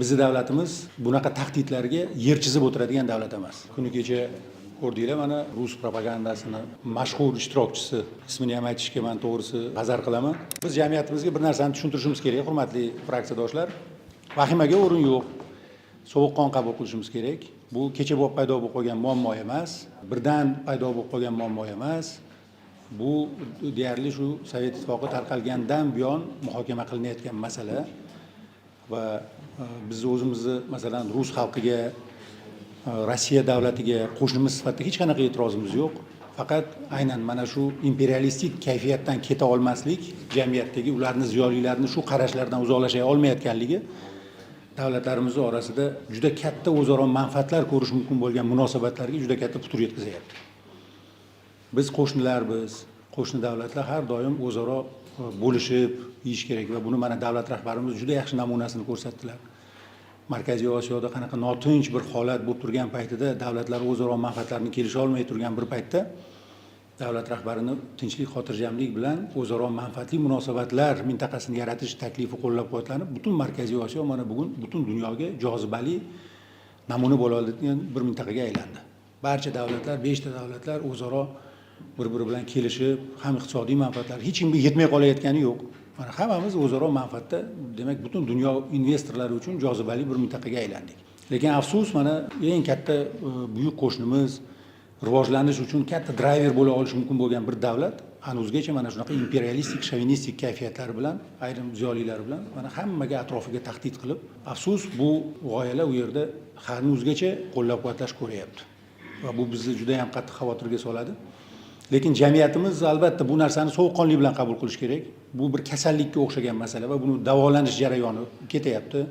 Bizi davlatimiz bunaqa tahdidlarga yer chizib o'tiradigan davlat emas. Kuni kecha ko'rdinglar, mana rus propagandasini mashhur ishtirokchisi, ismini ham aytishga men to'g'risi hazar qilaman. Biz jamiyatimizga bir narsani tushuntirishimiz kerak, hurmatli fraksiyadoshlar. Vahimaga o'rin yo'q. Sovuqqon qabul qilishimiz kerak. Bu kecha bo'lib paydo bo'lib qolgan muammo emas, birdan paydo bo'lib qolgan muammo emas. Bu deyarli shu Sovet ittifoqi tarqalgandan buyon muhokama qilinayotgan masala va biz o'zimizni masalan rus xalqiga, Rossiya davlatiga qo'shnimiz sifatida hech qanaqa e'tirozimiz yo'q. Faqat aynan mana shu imperialistik kayfiyatdan keta olmaslik, jamiyatdagi ularning ziyolilarini shu qarashlardan uzoqlasha olmayotganligi davlatlarimiz orasida juda katta o'zaro manfaatlar ko'rish mumkin bo'lgan munosabatlarga juda katta putur yetkazayapti. Biz qo'shnilarmiz, qo'shni davlatlar har doim o'zaro bo'lishib ish kerak va buni mana davlat rahbarimiz juda yaxshi namunasini ko'rsatdilar. Markaziy Osiyoda qanaqa notinch bir holat bo'lib turgan paytida davlatlar o'zaro manfaatlarini kelisha olmay turgan bir paytda davlat rahbarini tinchlik, xotirjamlik bilan o'zaro manfaatli munosabatlar mintaqasini yaratish taklifi qo'llab-quvvatlanib, butun Markaziy Osiyo mana bugun butun dunyoga jozibali namuna bo'la oladigan bir mintaqaga aylandi. Barcha davlatlar, 5 ta davlatlar o'zaro bir-biri bilan kelishib, ham iqtisodiy manfaatlar hech kimga yetmay qolayotgani yo'q. Mana hammamiz o'zaro manfaatda, demak, butun dunyo investorlari uchun jozibali bir mintaqaga aylandik. Lekin afsus, mana eng katta buyuk qo'shnimiz, rivojlanish uchun katta driver bo'la olishi mumkin bo'lgan bir davlat hanuzgacha mana shunaqa imperialistik, shovinistik kayfiyatlari bilan, ayrim ziyolilari bilan mana hammaga atrofiga tahdid qilib, afsus bu g'oyalar u yerda hanuzgacha qo'llab-quvvatlash ko'ryapti. Va bu bizni juda ham qattiq xavotirga soladi. Lekin jamiyatimiz albatta bu narsani sovuqqonlik bilan qabul qilish kerak. Bu bir kasallikka o'xshagan masala va buni davolanish jarayoni ketyapti.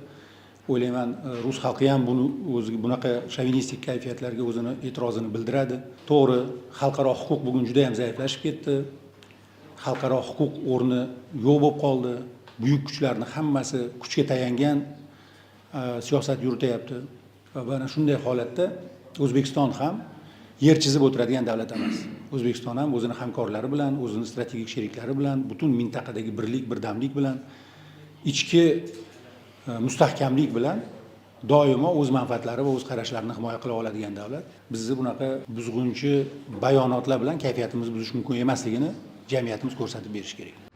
O'ylayman, rus xalqi ham buni o'ziga bunaqa shovinistik kayfiyatlarga o'zini e'tirozini bildiradi. To'g'ri, xalqaro huquq bugun juda ham zaiflashib ketdi. Xalqaro huquq o'rni yo'q bo'lib qoldi. Buyuk kuchlarning hammasi kuchga tayangan siyosat yurityapti. Va mana shunday holatda O'zbekiston ham yer chizib o'tiradigan davlat emas. O'zbekiston ham o'zini hamkorlari bilan, o'zining strategik sheriklari bilan, butun mintaqadagi birlik, birdamlik bilan, ichki mustahkamlik bilan doimo o'z manfaatlari va o'z qarashlarini himoya qila oladigan davlat. Bizni bunaqa buzg'unchi bayonotlar bilan kayfiyatimizni buzish mumkin emasligini jamiyatimiz ko'rsatib berishi kerak.